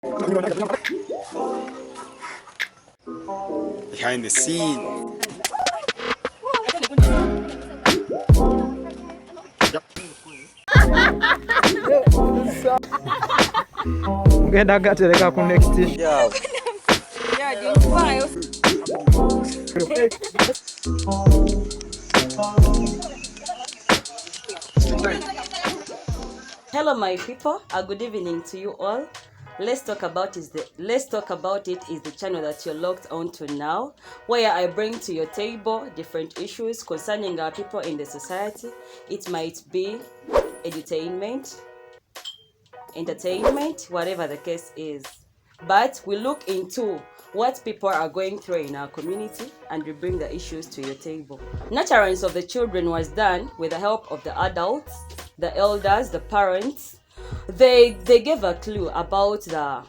Behind the scene. Ngenda gatereka ku next issue. Yeah. Hello, my people. A good evening to you all. Let's talk about it is the channel that you're logged on to now, where I bring to your table different issues concerning our people in the society. It might be entertainment, whatever the case is. But we look into what people are going through in our community and we bring the issues to your table. Nurturance of the children was done with the help of the adults, the elders, the parents. They gave a clue about the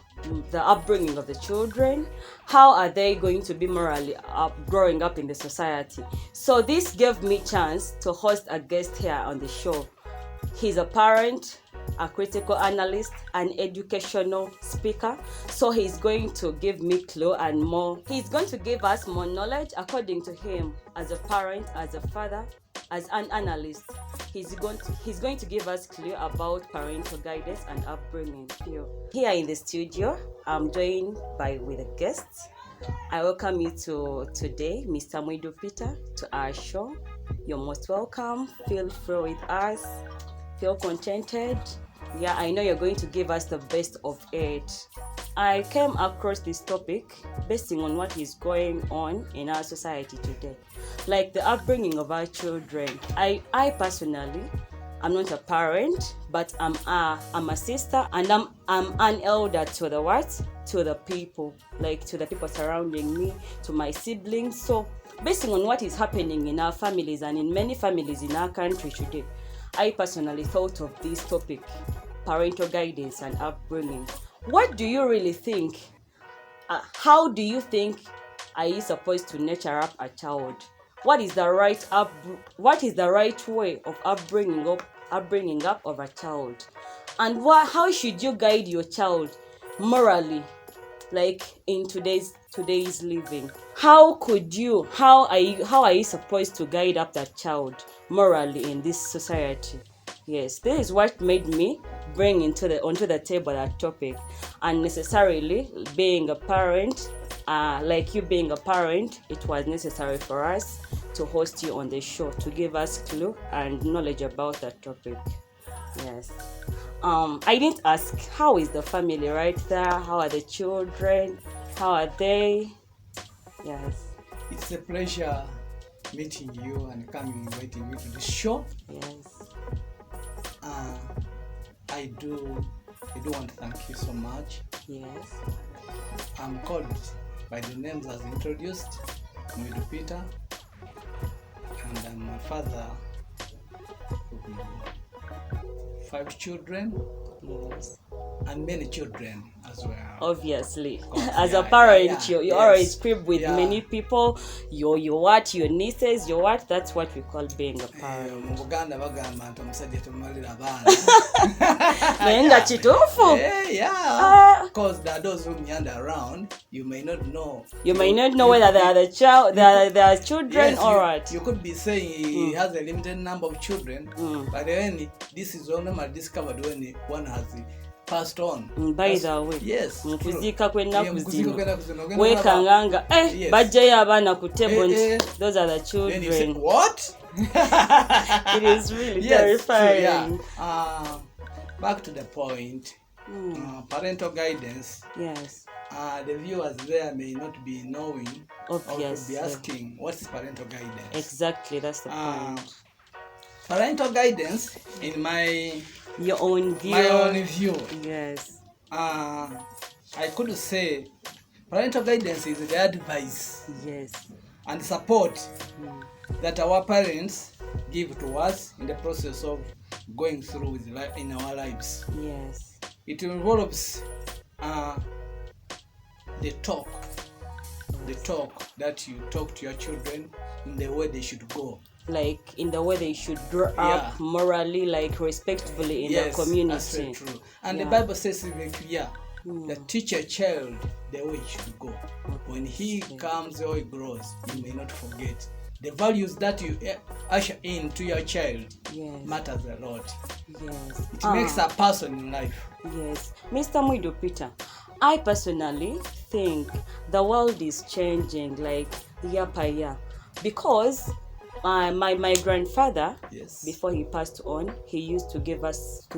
upbringing of the children. How are they going to be morally growing up in the society? So this gave me chance to host a guest here on the show. He's a parent, a critical analyst, an educational speaker. So he's going to give me clue and more. He's going to give us more knowledge according to him as a parent, as a father, as an analyst. He's going to give us clue about parental guidance and upbringing. Here in the studio, I'm joined with a guest. I welcome you to today, Mr Mwidu Peter, to our show. You're most welcome. Feel free with us. Feel contented. Yeah, I know you're going to give us the best of it. I came across this topic based on what is going on in our society today, like the upbringing of our children. I personally, I'm not a parent, but I'm a sister, and I'm an elder to the what? To the people, like to the people surrounding me, to my siblings. So based on what is happening in our families and in many families in our country today, I personally thought of this topic, parental guidance and upbringing. What do you really think? How do you think are you supposed to nurture up a child? What is the right way of upbringing up of a child? And how should you guide your child morally, like in today's living? How are you supposed to guide up that child morally in this society? Yes, this is what made me bring onto the table that topic. And necessarily being a parent, like you being a parent, it was necessary for us to host you on the show to give us clue and knowledge about that topic. Yes. I didn't ask, how is the family right there? How are the children? How are they? Yes. It's a pleasure meeting you and inviting you to the show. Yes. I do want to thank you so much. Yes. I'm called by the names as introduced, Mwidu Peter, and I'm a father of 5 children. Yes. And many children as well. Obviously, as a parent, you always crib with many people. Your nieces, that's what we call being a parent. Because there are those who meander around, you may not know. You may not know whether they are they are children. Yes, or what. You could be saying he has a limited number of children, but then this is only discovered when one has passed on. By the way, yes, mukuzika kwennaku zino wekanganga bajjayo abaana ku table. Those are the children. Then you say, what? It is really terrifying. Back to the point. Parental guidance. Yes. The viewers there may not be knowing or could be asking, what's parental guidance? Exactly, that's the point. Parental guidance, in my own view. Yes. I could say parental guidance is the advice, yes, and support that our parents give to us in the process of going through with life in our lives. Yes. It involves the talk that you talk to your children in the way they should go. Like in the way they should grow up morally, like respectfully in the community. Yes, that's very true. And the Bible says very clear that teach a child the way he should go. When he comes or he grows, you may not forget. The values that you usher into your child matters a lot. Yes. It makes a person in life. Yes. Mr. Mwidu Peter, I personally think the world is changing like year by year, because my grandfather, before he passed on, he used to give us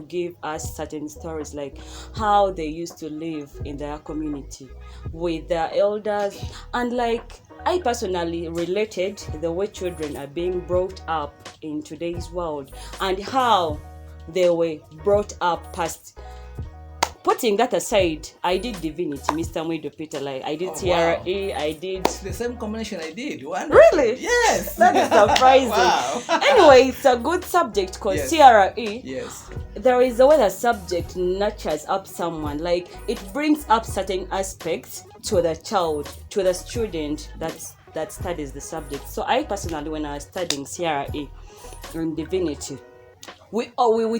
certain stories, like how they used to live in their community with their elders, and like I personally related the way children are being brought up in today's world and how they were brought up past. Putting that aside, I did divinity, Mr. Mwidu Peter. Like I did TRE, I did the same combination I did. Wonderful. Really? Yes. That is surprising. Wow. Anyway, it's a good subject because TRE. Yes. There is a way the subject nurtures up someone. Like it brings up certain aspects to the child, to the student that studies the subject. So I personally, when I was studying CRE in divinity, we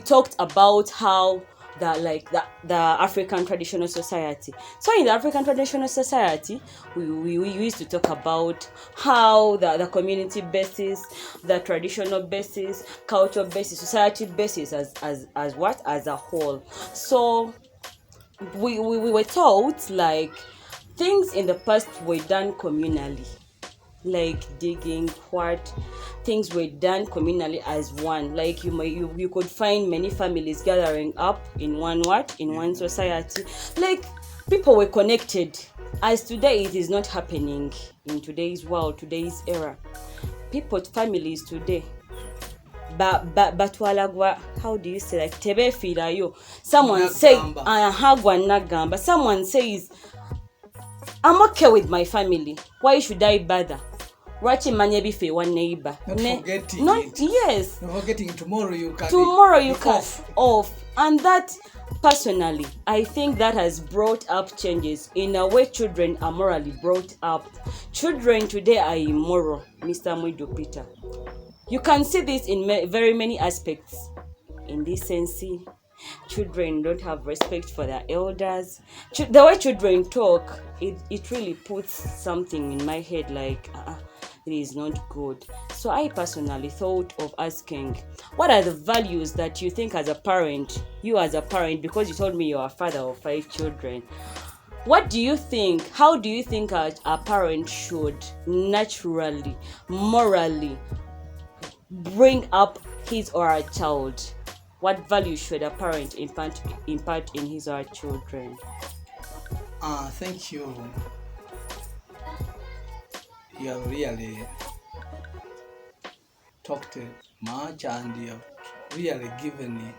talked about how the African traditional society. So in the African traditional society, we used to talk about how the community basis, the traditional basis, cultural basis, society basis as what? As a whole. So we were taught like things in the past were done communally, like digging, what things were done communally as one. Like you could find many families gathering up in one one society. Like people were connected. As today, it is not happening in today's world, today's era. Families today, but walagwa, how do you say, like tebe firayo. Someone say hagwa nagamba. Someone says, I'm okay with my family. Why should I bother? Watching manyebife one neighbor. Yes. Not forgetting tomorrow you can off. And that personally, I think that has brought up changes in the way children are morally brought up. Children today are immoral, Mr. Mwidu Peter. You can see this in very many aspects. Indecency. Children don't have respect for their elders. The way children talk, it really puts something in my head like, it is not good. So I personally thought of asking, what are the values that you think as a parent, because you told me you're a father of 5 children, what do you think, how do you think a parent should naturally, morally bring up his or her child? What value should a parent impart in his or her children? Thank you. You have really talked much, and you have really given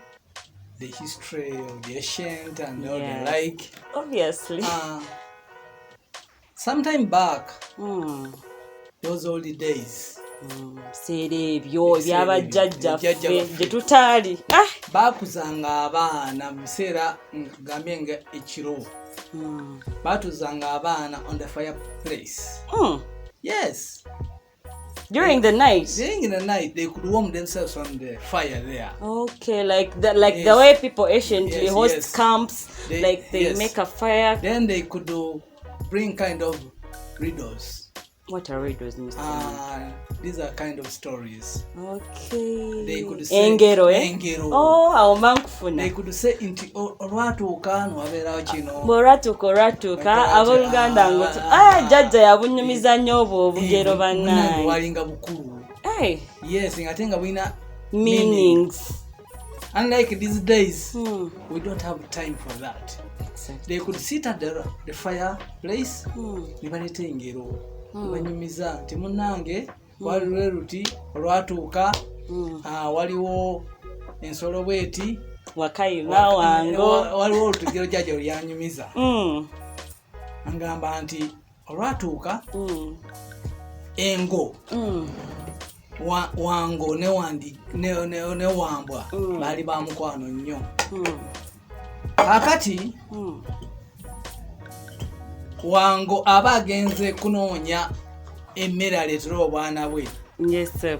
the history of the ancient and all the like. Obviously. Sometime back, those old days. Bakuzanga abaana mu biseera ngambye nga ekiro. Batuzanga abaana on the fireplace. Yes. During the night. During the night, they could warm themselves on the fire there. Okay, like the way people anciently host camps, they make a fire. Then they could bring kind of riddles. What are riddles, Mr. These are kind of stories. Okay. They could say Engero, Oh, how mankfuna. They could say inti olwatuuka nwaberawo kino. Boratuka aboluganda ngoto. Jajja yabunyumiza nnyo obwo obugero bannaye. Walinga bukulu. Yes, ngate nga bulina meanings. Unlike these days, we don't have time for that. Exactly. They could sit at the fireplace. Nibalete engero. Banyumiza nti munnange waliwo ruti olwatuuka waliwo ensolo bweti wakayima wango waliwo olutugero jjajja lyanyumiza angamba nti olwatuuka engo wango ne wambwa baali ba mukwano nnyo kakati wango aba agenze kunoonya emmere aleetera obwana bwe. Yes, sir.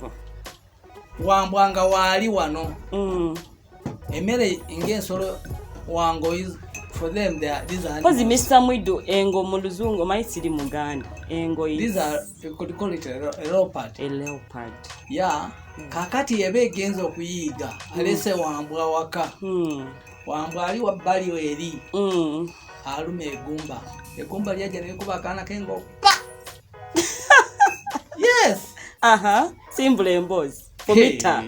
Wambwa nga waali wano emmere ng'ensolo wango for them, these are Because animals. Mr Mwidu, engo mu luzungu mai siri muganda. Engo is These are, you could call it a leopard. a leopard. Yeah. Kakati yebe genzo kuyiga. Alese wambwa waka. Wambwa ali wabbali eri. Alume egumba. Egumba lyaje nekuba kana kengo. Yes. Simple embos. Pomita.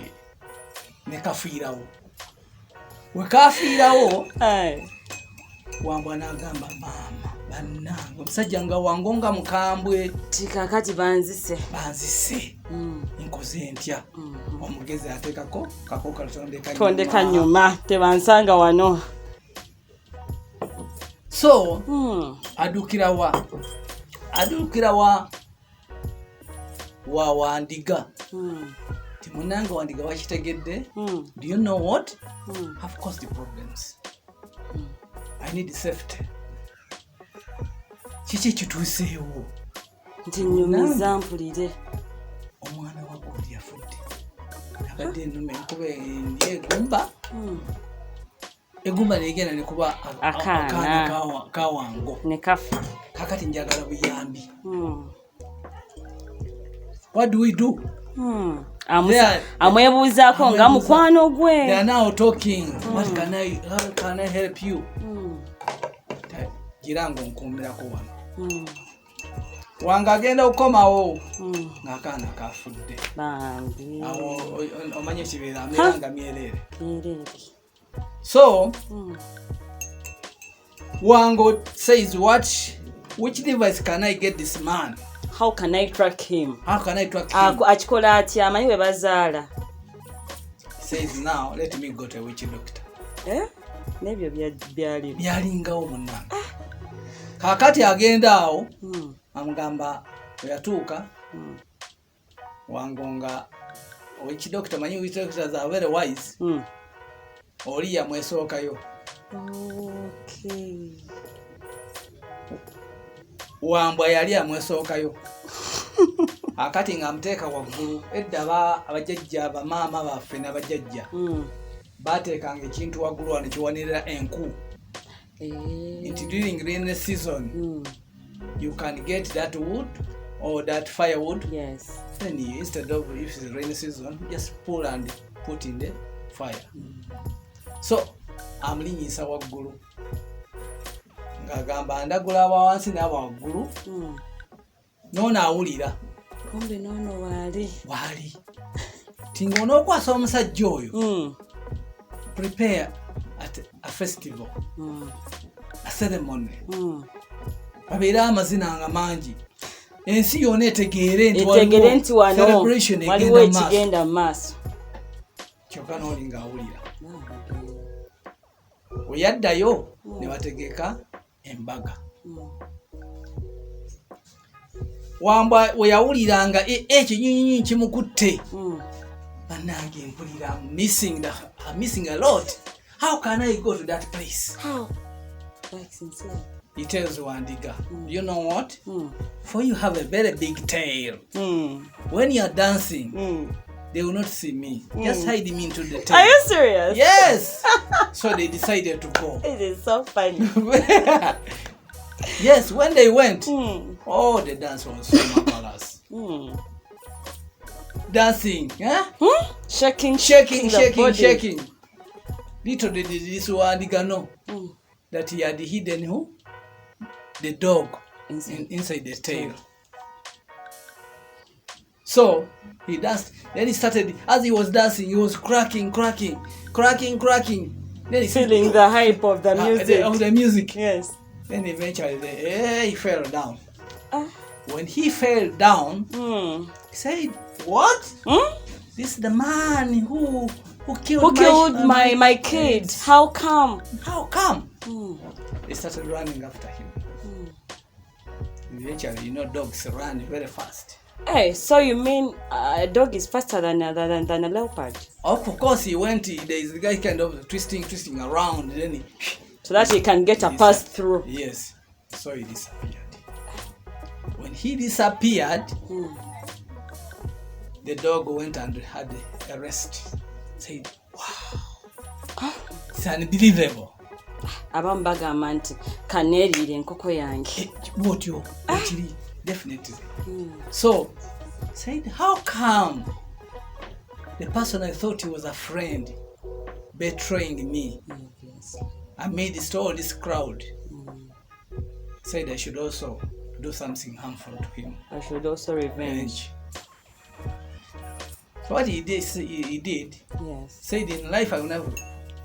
Nekafiirawo. Wekafiirawo. Wambwa n'agamba maama bannange omusajja nga wangonga mukambwe tikakati banzise nkoze ntya omugezi ateekako kako tondeka nyuma tebansanga wano so adukira wa wandiga timunange wandiga wakitegedde do you know what have caused the problems. I need safety. Kiki kituuseewo nti nyumiza mpulire omwana wagundi yafudde abadde ennume enkuba egumba negenda nekuba akaana kawango nekafa kakati njagala buyambi. What do we do? amwebuuzaako nga mukwano gwe. They are now talking. How can I help you? Girango nkumirako wano. Wanga agenda okukomawo ng'akaana kafudde. Omanye kibeera ameranga myerere. So Wango says, which device can I get this man? How can I track him? Akikola atya amanyi we bazaala. Says now let me go to a witch doctor. Nebyo byalingawo munnange. Kakati agenda awo amugamba oyatuuka wangonga witch doctor manyi witch doctors are very wise. Oli yamwesookayo. Okay. Wambwa yali amwesookayo. Akati nga amuteeka waggulu. Edda abajjajja bamaama baffe n'abajjajja baateekanga ekintu waggulu wano kiwanirira enku. During rainy season you can get that wood or that firewood. Yes. Then instead of if it's rainy season just pull and put in the fire. So amulinyisa waggulu ng'agamba ndagula aba wansi n'aba waggulu. Noono awulira. Kumbe noono waali. Tinga onookwasa omusajja oyo. Prepare at a festival. A ceremony. Babeera amazina nga mangi. Ensi yonna etegeere nti waliwo waliwo ekigenda mu maaso. Kyokka n'oli ng'awulira. We yaddayo ne bategeka embaga. Wambwa we yawuliranga ekinyunyunyu kimukutte. Bannange mpulira I'm missing a lot. How can I go to that place? How? Like sincere. He tells Wandiga, you know what? For you have a very big tail. When you are dancing, they will not see me. Just hide me into the tail. Are you serious? Yes. So they decided to go. It is so funny. Yes, when they went, the dance was so marvelous. Dancing, shaking. Little did this Wandiga know that he had hidden who? The dog inside the tail. So he danced. Then he started, as he was dancing, he was cracking. Then he feeling the hype of the music. Yes. Then eventually he fell down. When he fell down, he said, "What? This is the man who killed my kid. How come? They started running after him. Eventually, dogs run very fast. Hey, so you mean a dog is faster than a leopard? Of course, he went. There is the guy kind of twisting around, then so that he can get a pass through. Yes. So he disappeared. When he disappeared, the dog went and had a rest. Said, "Wow, it's unbelievable. abamu bagamba nti kaneeriire enkoko yange bwotyo ekiri definitely. So said, how come the person I thought he was a friend betraying me amidst all this crowd? Said I should also do something harmful to him. I should also revenge. So what he did, Yes. said in life I will never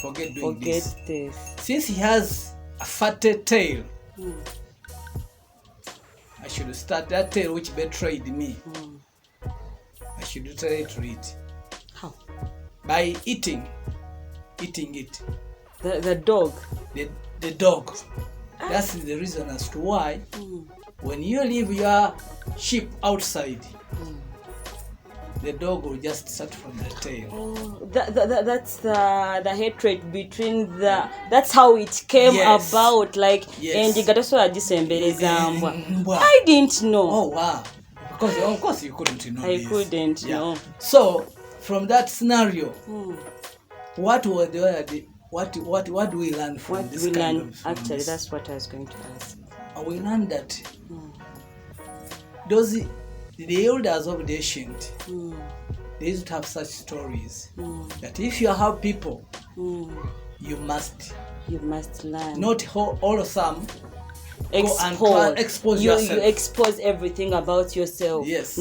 forget doing this. This. Since he has a fatted tail, I should start that tail which betrayed me. I should try to eat. How? By eating it. The dog. The dog. That's the reason as to why when you leave your sheep outside, the dog will just start from the tail. Oh, that's the hatred between that's how it came about. Like, and you got so I didn't know. Oh wow! Because of course you couldn't know. I couldn't know. So from that scenario, what do we learn from this kind of? Actually, that's what I was going to ask. We learned that the elders of the ancient, they used to have such stories that if you have people, you must learn. Not all of some. Expose you yourself. You expose everything about yourself. Yes.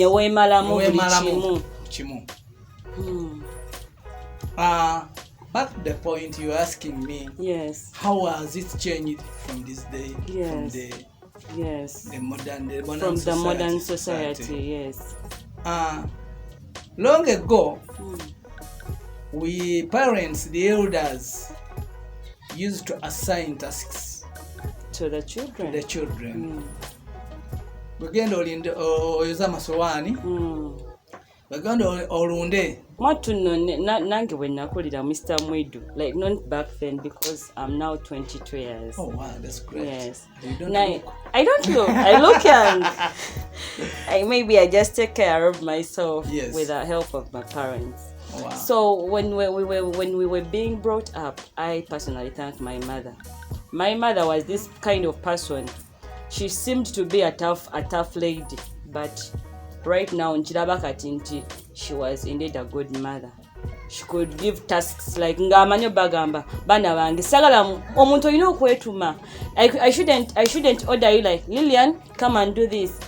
Back to the point you're asking me. Yes. How has it changed from this day? Yes. From the modern modern society. Yes. Long ago, we parents, the elders, used to assign tasks to the children. Bagenda olinde oyoza amasowaani. Baganda olunde. Matuno nange when nakulira Mr Mwidu, like not back then because I'm now 22 years. Oh wow, that's great. Yes. You don't look. I don't look. I look young. Maybe I just take care of myself with the help of my parents. Oh, wow. So when we were being brought up, I personally thank my mother. My mother was this kind of person. She seemed to be a tough lady, but right now she was indeed a good mother. She could give tasks like ngamanyo bagamba bana bange sagala omuntu olina okwetuma. I shouldn't order you like Lillian, come and do this.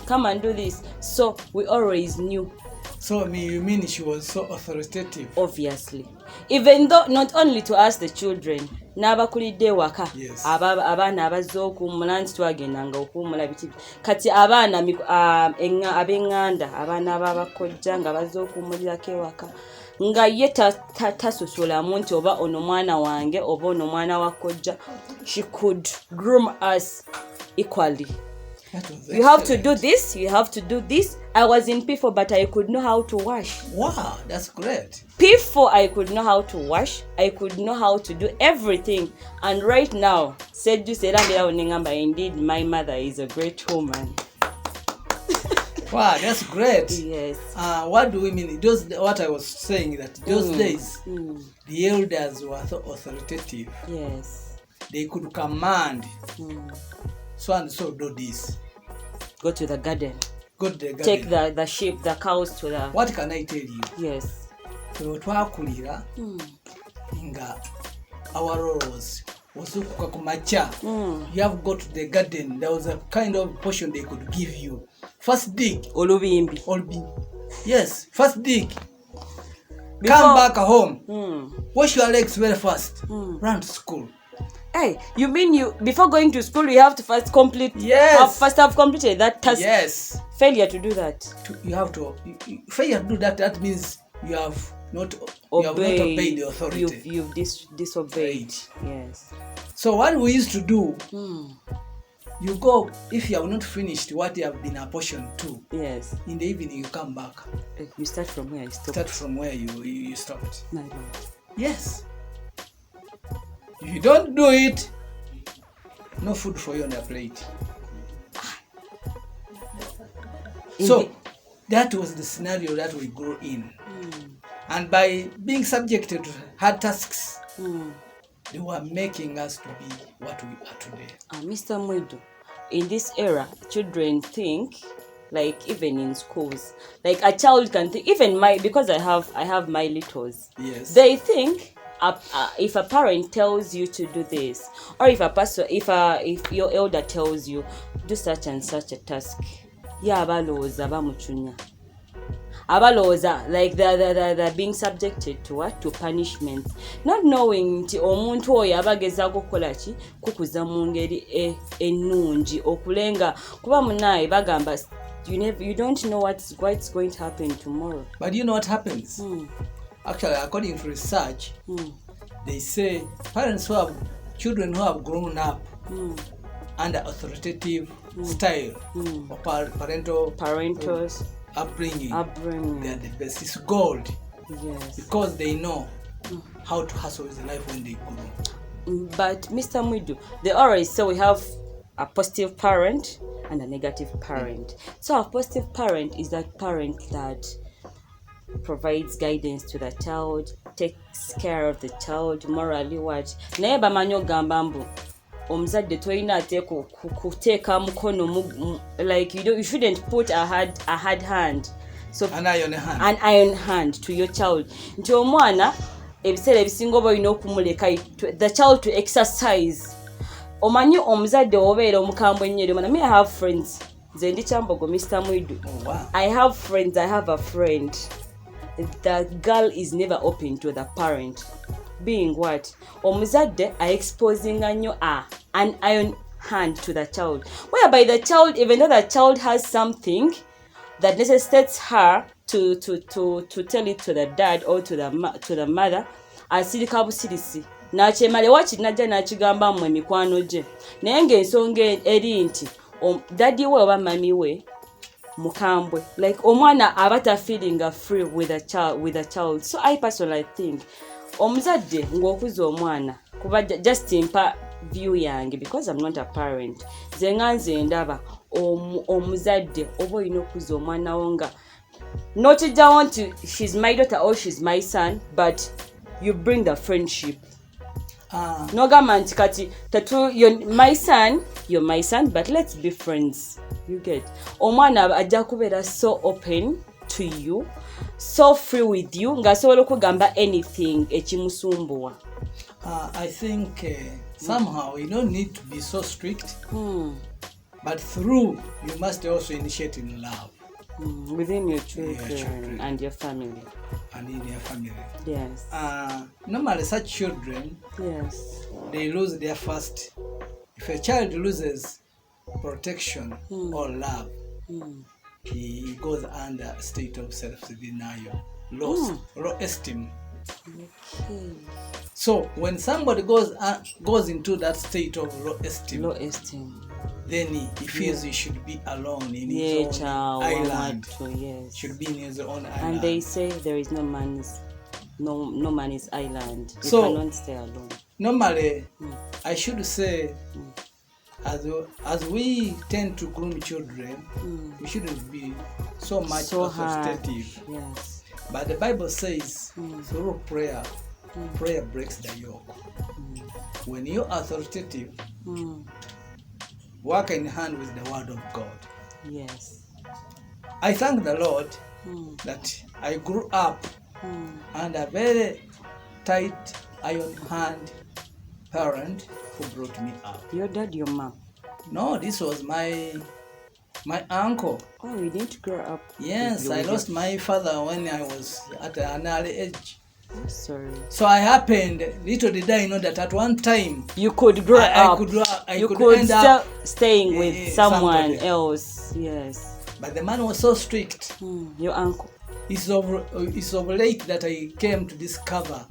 So we always knew. So you mean she was so authoritative? Obviously. Even though not only to us the children, n'abakulidde waka abaana abazze okuwummula nti twagendanga okuwummula biki kati abaana ab'eŋŋanda abaana ab'abakojja nga bazze okuwummulirako ewaka nga ye tasosolamu nti oba ono mwana wange oba ono mwana wa kojja. She could groom us equally. You have to do this, you have to do this. I was in P4 but I could know how to wash. Wow, that's great. P4 I could know how to wash, I could know how to do everything. And right now, indeed my mother is a great woman. Wow, that's great. Yes. What do we mean? What I was saying that those days the elders were so authoritative. Yes. They could command. So and so do this. Go to the garden. Take the sheep, the cows to the... What can I tell you? Yes. Twakulira nga our roles osukuka kumacha. You have got to the garden. There was a kind of portion they could give you. First dig. Olubimbi. Yes, first dig. Come back home. Wash your legs very fast. Run to school. Hey, you mean before going to school you have to first complete? Yes. First have completed that task. Yes. Failure to do that. You have to. Failure to do that. That means you have not obeyed the authority. You've disobeyed. Yes. So what we used to do, you go if you have not finished what you have been apportioned to. Yes. In the evening you come back. You start from where you stopped. Start from where you stopped. My Lord. Yes. If you don't do it, no food for you on the plate. So that was the scenario that we grew in. And by being subjected to hard tasks, they were making us to be what we are today. Mr. Mwidu, in this era, children think, like even in schools, like a child can think, even because I have my littles. Yes. They think if a parent tells you to do this, or if your elder tells you do such and such a task, abaloza, like they're being subjected to what? To punishment, not knowing nti omuntu oyo abagezaako kukola ki kukuza mu ngeri ennungi okulenga kuba munaye bagamba you don't know what's going to happen tomorrow. But you know what happens? Actually, according to research, they say parents who have children who have grown up under authoritative style of parental upbringing, they are the best. It's gold. Yes. Because they know how to hustle with life when they grow. But Mr. Mwidu, they always say we have a positive parent and a negative parent. So a positive parent is that parent that provides guidance to the child, takes care of the child morally. What naye bamanyi ogamba mbu omuzadde toyina ate kuteeka mukono like you shouldn't put a hard hand, so an iron hand to your child. Nti omwana ebiseera ebisinga oba olina okumuleka the child to exercise. Omanyi omuzadde obeera omukambwe ennyo omwana. Me I have friends, nze ndi Kyambogo, Mr. Mwidu. Oh, wow. I have friends. I have a friend. The girl is never open to the parent. Being what? Omuzadde exposing an iron hand to the child, whereby the child, even though the child has something that necessitates her to tell it to the dad or to the mother, asirika busirisi nakyemale wakinajja nakigamba mmwe mikwano gye, naye ng'ensonga eri nti daddy we oba mami we mukambwe, like omwana abata feeling free with a child. So I personally think omuzadde ng'okuza omwana kuba just impa view yange, because I'm not a parent, nze ndaba omuzadde oba olina okuza omwana wo nga notijjawo nti she's my daughter or she's my son, but you bring the friendship. Nogamba nti kati you're my son, but let's be friends. You get? Omwana ajja kubeera so open to you, so free with you, ng'asobola okugamba anything ekimusumbuwa. I think somehow you don't need to be so strict, but through you must also initiate in love within your children and your family. And in your family. Yes. Normally such children, yes, they lose their first. If a child loses protection or love, he goes under a state of self-denial, low esteem. Okay. So when somebody goes into that state of low esteem, then he feels he should be alone in his own island. Yes. Should be in his own island. And they say there is no man's island. You so cannot stay alone. Normally, I should say, as we tend to groom children, we shouldn't be so much authoritative. Yes. But the Bible says through prayer, prayer breaks the yoke. When you're authoritative, work in hand with the word of God. Yes. I thank the Lord that I grew up under a very tight iron hand parent who brought me up. Your dad, your mom? No, this was my uncle. Oh, you didn't grow up? Yes, I lost my father when I was at an early age. I'm sorry. So I happened, little did I know that at one time you could grow up. I could end up staying with someone else. Yes. But the man was so strict. Your uncle. It's of late that I came to discover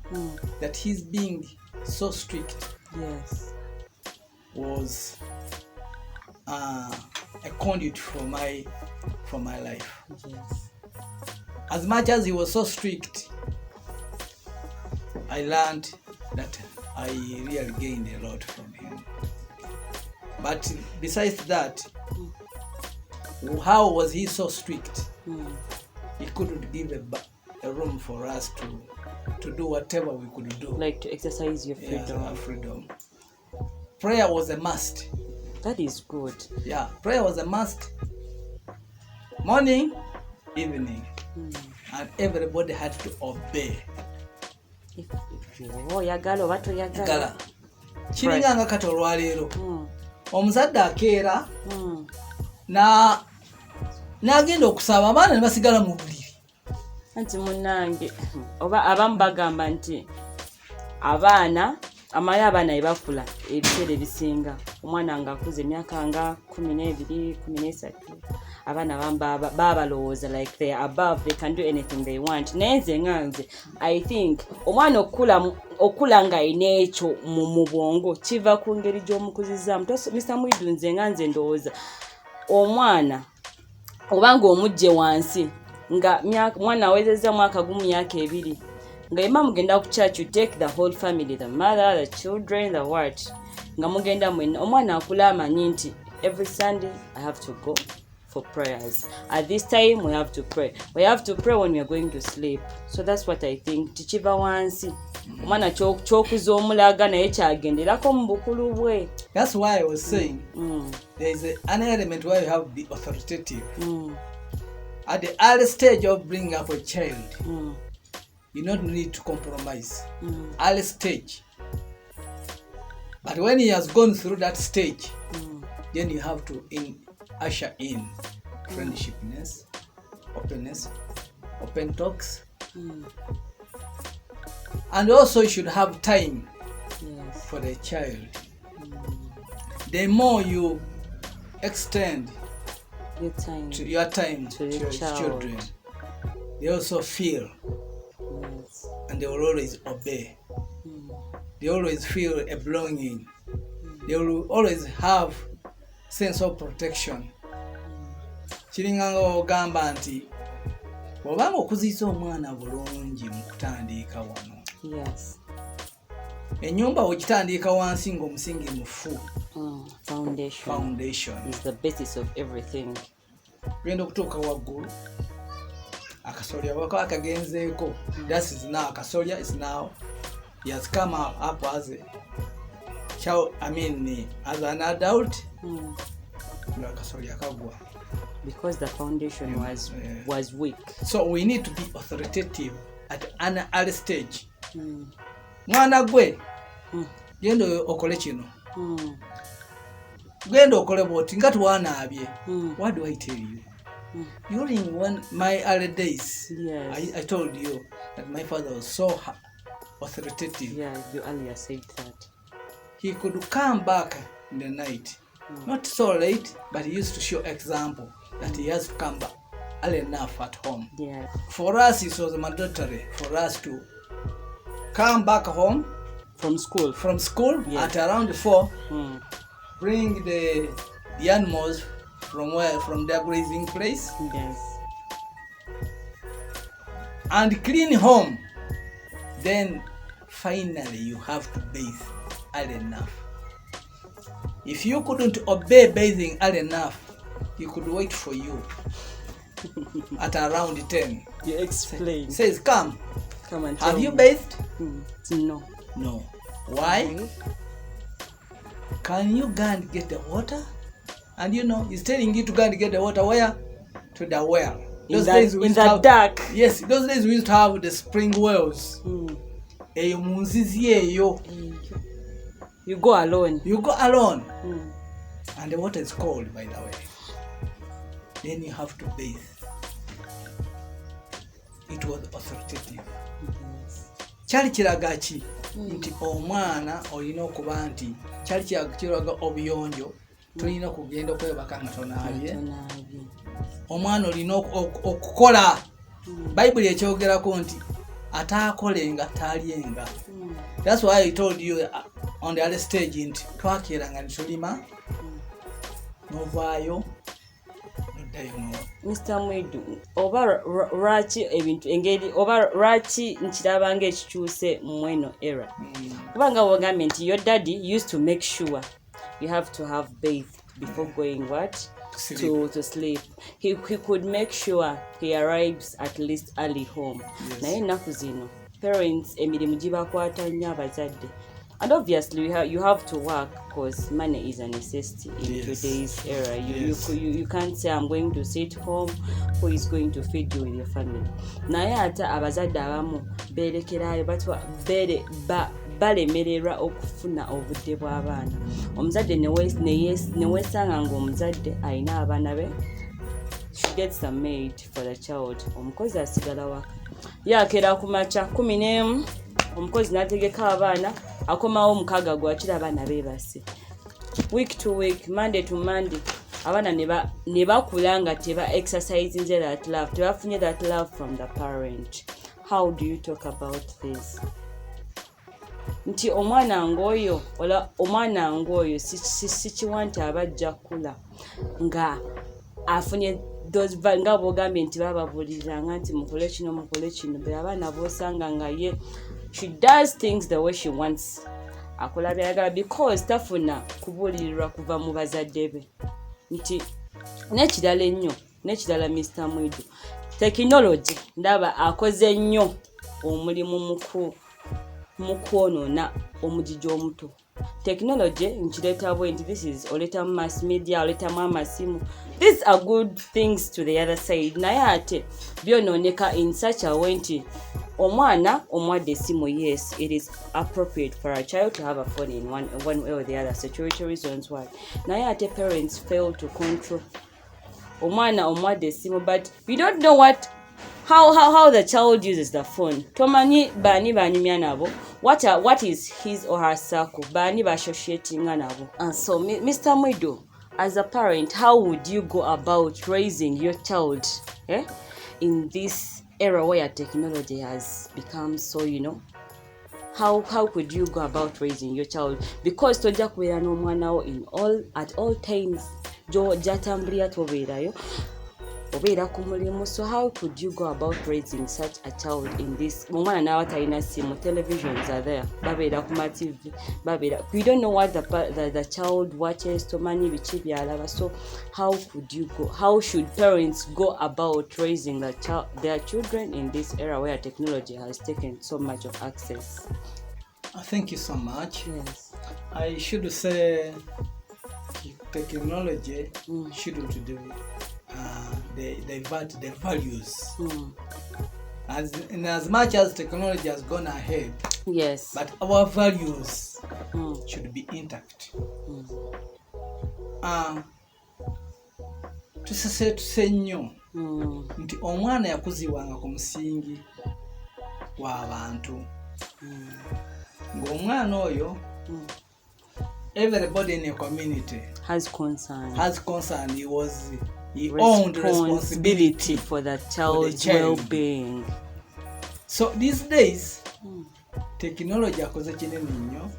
that his being so strict, yes, was a conduit for my life. Yes. As much as he was so strict, I learned that I really gained a lot from him. But besides that, how was he so strict? He couldn't give a room for us to do whatever we could do. Like to exercise your freedom. Yeah, freedom. Prayer was a must. That is good. Yeah, prayer was a must. Morning, evening. And everybody had to obey. Yagala. Kiringa nga kati olwaleero. Omuzadde akeera n'agenda okusaba abaana ne basigala mu buliri. Anti munnange oba abamu bagamba nti abaana amala abaana ebakula ebiseera ebisinga omwana ng'akuze emyaka nga 12, 13 abaana babalowooza like they are above, they can do anything they want. Naye nze I think omwana okula nga ayina mu bwongo kiva ku ngeri gy'omukuzizaamu. Mr Mwidu nze ndowooza omwana obanga omujje wansi nga mwana awezezza mwaka gumu myaka 2 nga ima mugenda ku church, you take the whole family, the mother, the children, the what, nga mugenda mwenna omwana akula amanyi nti every Sunday I have to go for prayers. At this time we have to pray. We have to pray when we are going to sleep. So that's what I think. Tichiva wansi omwana chokuza omulaga naye kyagenderako mu bukulu bwe. That's why I was saying there is an element where you have to be authoritative. At the early stage of bringing up a child, you don't need to compromise. Early stage. But when he has gone through that stage, then you have to usher in friendshipness, openness, open talks. And also you should have time for the child. The more you extend your time to your children, they also feel and they will always obey. They always feel a belonging. They will always have sense of protection. Kiringa ogamba nti obanga okuziisa omwana bulungi mu kutandika wano. Yes. Enyumba okitandika wansi ng'omusingi mufu. Foundation is the basis of everything. Genda okutuuka waggulu. Akasolya bwako akagenzeeko. That is now akasolya is now. He has come up as a child, as an adult. Akasolya kagwa. Because the foundation was weak. So we need to be authoritative at an early stage. Mwana gwe genda okole kino. Genda okole bwoti nga tuwanaabye. What do I tell you? During my early days, I told you that my father was so authoritative. Yeah, you earlier said that. He could come back in the night. Not so late, but he used to show example that he has to come back early enough at home. Yeah. For us, it was mandatory for us to come back home from school. At around 4. Bring the animals from their grazing place. Yes. And clean home. Then finally you have to bathe early enough. If you couldn't obey bathing early enough, he could wait for you at around 10. You explain. Says, come and have you bathed? No. Why? Can you go and get the water? And he's telling you to go and get the water where? To the well. In the dark. Yes, those days we used to have the spring wells. You go alone. And the water is cold, by the way. Then you have to bathe. It was authoritative. Kyali kiraga ki nti omwana olina okuba nti kyali kiraga obuyonjo tulina kugenda okwebaka nga tonaabye. Omwana olina okukola. Bayibuli ekyogerako nti ataakolenga taalyenga. That's why I told you on the other stage nti twakeeranga netulima novaayo noddayo. Mr Mwidu, oba lwaki ebintu engeri oba lwaki nkirabanga ekikyuse mweno era kubanga wogambye nti your daddy used to make sure you have to have bathed before going to sleep. He could make sure he arrives at least early home. Naye ennaku zino parents emirimu gibakwata nnyo abazadde. And obviously you have to work because money is a necessity in today's era. You can't say I'm going to sit home. Who is going to feed you with your family? Naye ate abazadde abamu beerekerayo balemererwa okufuna obudde bw'abaana. Omuzadde ne weesanga ng'omuzadde alina abaana be, she gets a maid for the child. Omukozi asigala waka. Yakeera ku makya 11, omukozi n'ategeka abaana, akomawo 6 gwakira abaana beebase. Week to week, Monday to Monday, abaana ne bakula nga exercising that love, tebafunye that love from the parent. How do you talk about this? Nti omwana ng'oyo sikiwa nti abajja kula nga afunye those nga bogambye nti bababuuliranga nti mukole kino bwe abaana boosanga nga ye she does things the way she wants, akola byayagala because tafuna kubuulirirwa kuva mu bazadde be. Nti n'ekirala Mr Mwidu, technology ndaba akoze nnyo omulimu mu kwonoona omugigi omuto. Technology nkireeta bwe nti this is oleta mass media, oletamu amasimu. These are good things to the other side. Naye ate byonooneka in such a way nti omwana omwadde esimu, yes, it is appropriate for a child to have a phone in one way or the other, security reasons why. Naye ate parents fail to control omwana omwadde esimu, but we don't know how the child uses the phone. Tomanyi bani banyumya nabo, what is his or her circle, bani associating nabo. And so Mr Mwidu, as a parent, how would you go about raising your child in this era where technology has become so, how could you go about raising your child? Because tojja kubeera n'omwana wo at all times gy'atambulira tobeerayo, obeera ku mulimu. So how could you go about raising such a child in this? Omwana nawe talina simu, televisions are there, babeera ku TV, we don't know what the child watches, tomanyi biki byalaba. So how should parents go about raising their children in this era where technology has taken so much of access? Thank you so much. Yes. I should say technology shouldn't do divert the values. As much as technology has gone ahead, yes, but our values should be intact. Tusese nnyo nti omwana yakuzibwanga ku musingi w'abantu. Ng'omwana oyo, everybody in a community has concern. He owned responsibility for the child's well-being. So these days, technology akoze kinene nnyo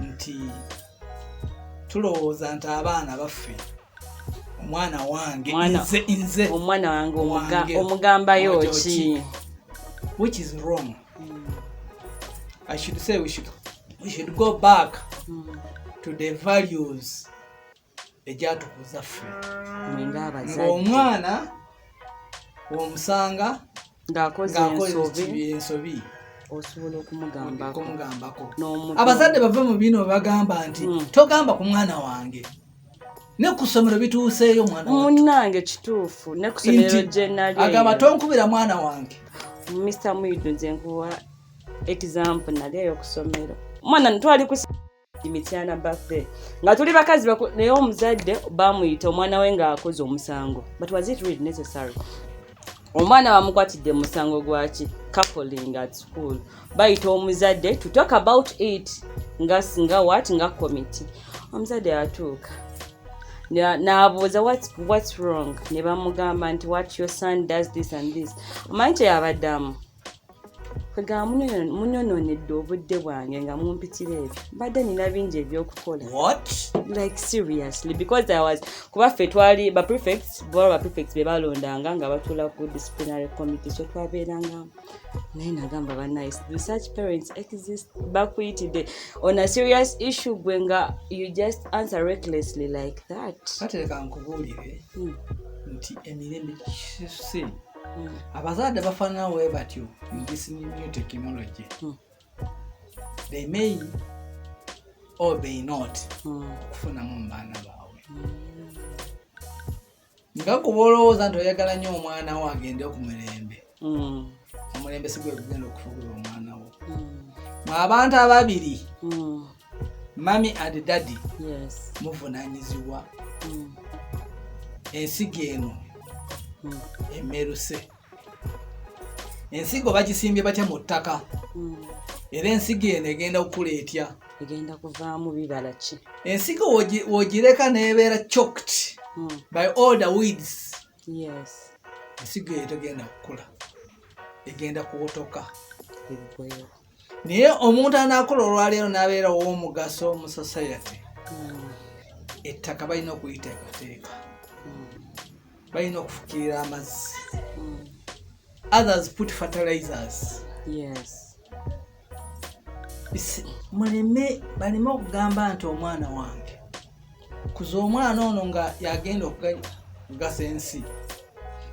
nti tulowooza nti abaana baffe, omwana wange nze omwana wange omugambayo ki, which is wrong. I should say we should go back to the values ejatukuza ffe. Ng'omwana omusanga ng'akoze ensobi osobola okumugambako. Abazadde bava mu bino bagamba nti togamba ku mwana wange, ne ku ssomero bituuseeyo mwana munnange kituufu, ne ku ssomero gye nali agamba tonkubira mwana wange. Mr Mwidu, nze nkuwa example nali eyo ku ssomero, omwana twali ku Mityana birthday nga tuli bakazi naye omuzadde bamuyita omwana we ng'akoze omusango, but was it really necessary? Omwana bamukwatidde musango gwaki? Coupling at school. Bayita omuzadde to talk about it nga committee. Omuzadde atuuka n'abuuza what's wrong, ne bamugamba nti what your son does this and this. Omanyi kyeyabaddamu? Kwegamba munyononedde obudde bwange nga mumpitira ebyo, mbadde nina bingi ebyokukola. What? Like seriously, because I was kuba ffe twali ba prefects be balondanga nga batuula ku disciplinary committee, so twabeeranga naye nagamba banice, do such parents exist? Bakuyitidde on a serious issue gwe nga you just answer recklessly like that. Kati leka nkubuulire nti emirembe kise abazadde bafaanana we batyo in this new technology. They may or may not okufunamu mu baana baabwe. Nga kuba olowooza nti oyagala nnyo omwana wo agende ku mulembe, omulembe si gwe gugenda okufugula omwana wo. Mwe abantu ababiri, mami and daddy, muvunaanyizibwa ensigo eno emeruse. Ensigo bagisimbye batya mu ttaka, era ensigo eno egenda okukula etya? Egenda kuvaamu bibala ki? Ensigo wogireka nebeera choked by all the weeds, ensigo eyo tegenda kukula, egenda kuwotoka. Naye omuntu anaakola olwaleero n'abeera ow'omugaso mu society, ettaka balina okuyiteekateeka, balina okufukirira amazzi. Others put fertilizers. Balime okugamba nti omwana wange kuza omwana ono nga yagenda okugasa ensi.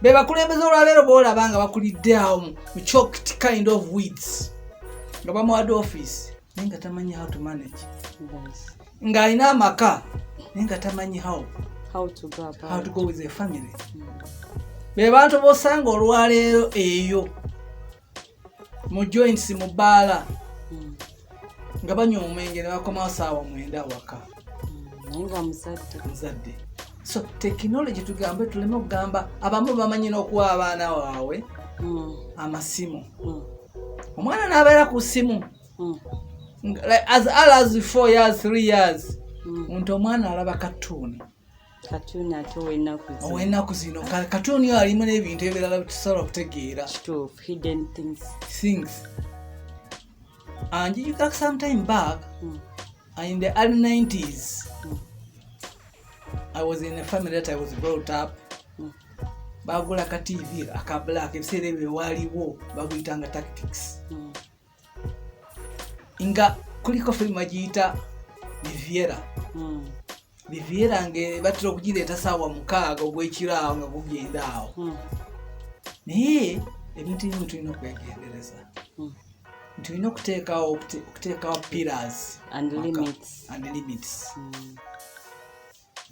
Be bakulembeze olwaleero boolaba nga bakulidde awo mu choked kind of weeds, nga bamuwadde office naye nga tamanyi how to manage, ng'alina amaka naye nga tamanyi how to go with a family. Be bantu b'osanga olwaleero eyo mu joints mu bbaala nga banywa omwenge ne bakomawo ssaawa 9 awaka nga muzadde. So technology tugambe tuleme okugamba, abamu bamanyi n'okuwa abaana waabwe amasimu. Omwana n'abeera ku ssimu as early as 4 years 3 years, nti omwana alaba katuuni ate ow'ennaku zino. Katuuni yo alimu n'ebintu ebirala tusobola okutegeera, hidden things. And you got some time back in the early 90s, I was in a family that I was brought up. Bagula ka TV aka black, ebiseera ebyo waliwo baguyitanga tactics. Nga kuliko film agiyita Riviera nge batira okugireeta ssaawa 6 ogw'ekiro nga gugenda awo. Naye ebintu ebimu tulina okwegendereza, tulina okuteekawo pillars and limits.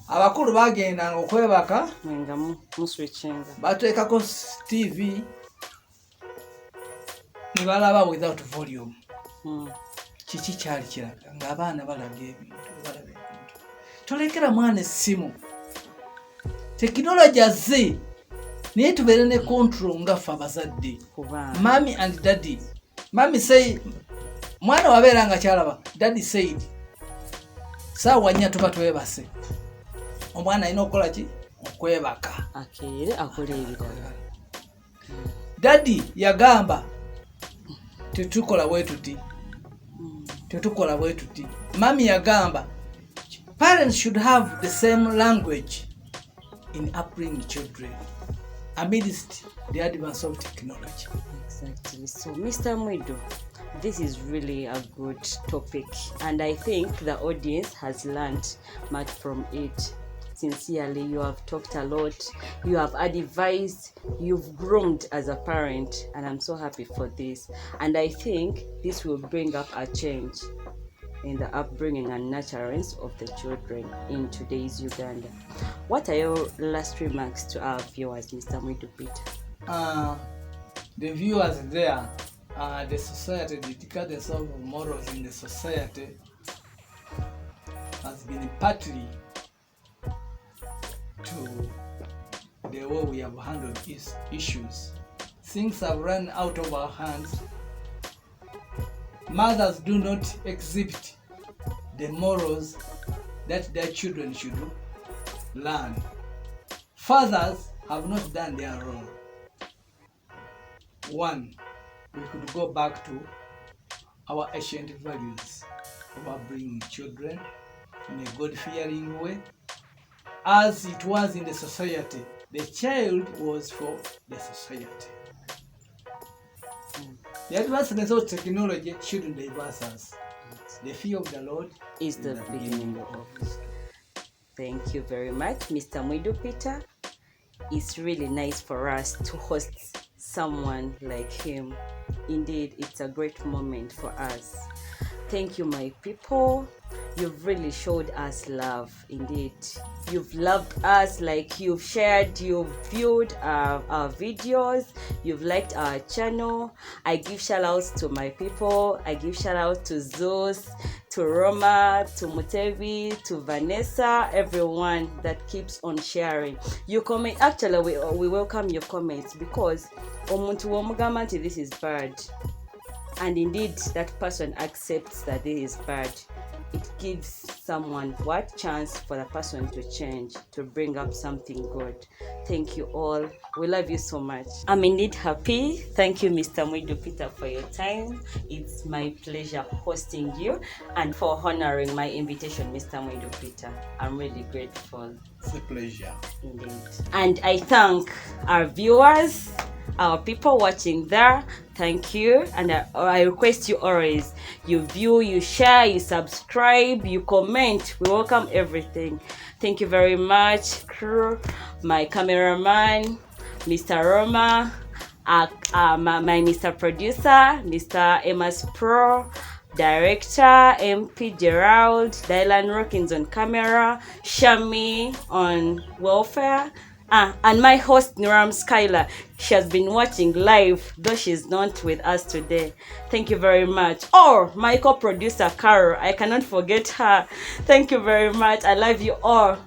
Abakulu bagendanga okwebaka nga muswitchinga, bateekako TV ne balaba without volume. Kiki kyali kiraga ng'abaana balaga ebintu. Tolekera mwana essimu, tekinologi azze, naye tubeere ne control nga ffe abazadde. Mami and daddy, mami say mwana wabeera nga kyalaba, daddy said saawa 4 tuba twebase. Omwana alina okukola ki? Okwebaka, akeere akola ebirala. Daddy yagamba tetukola bwe tuti. Mami yagamba parents should have the same language in upbringing children amidst the advance of technology. Exactly. So, Mr. Mwidu, this is really a good topic, and I think the audience has learned much from it. Sincerely, you have talked a lot, you have advised, you've groomed as a parent, and I'm so happy for this. And I think this will bring up a change in the upbringing and nurturance of the children in today's Uganda. What are your last remarks to our viewers, Mr. Mwidu Peter? The viewers there, the society, the decadence of morals in the society has been partly to the way we have handled these issues. Things have run out of our hands. Mothers do not exhibit the morals that their children should learn. Fathers have not done their role. One, we could go back to our ancient values about bringing children in a God-fearing way. As it was in the society, the child was for the society. The advancement of technology shouldn't diverse us. The fear of the Lord is the beginning of it. Thank you very much, Mr. Mwidu Peter. it's really nice for us to host someone like him. Indeed, it's a great moment for us. Thank you, my people. You've really showed us love. Indeed, you've loved us, like you've shared, you've viewed our videos, you've liked our channel. I give shout outs to my people. I give shout out to Zeus, to Roma, to Mutevi, to Vanessa, everyone that keeps on sharing. You comment, actually we welcome your comments, because omuntu womugamba nti this is bad, and indeed that person accepts that this is bad, it gives someone what chance for the person to change, to bring up something good. Thank you all. We love you so much. I'm indeed happy. Thank you, Mr. Mwidu Peter, for your time. It's my pleasure hosting you and for honoring my invitation, Mr. Mwidu Peter. I'm really grateful. It's a pleasure. Indeed. And I thank our viewers, our people watching there. Thank you, and I request you always, you view, you share, you subscribe, you comment. We welcome everything. Thank you very much, crew, my cameraman, Mr. Roma, my Mr. Producer, Mr. Emus Pro, Director Mp Gero, Dylan Rockins on camera, Shami on welfare, and my host Niram Skylar. She has been watching live, though she's not with us today. Thank you very much. Or my co-producer Carol, I cannot forget her. Thank you very much. I love you all.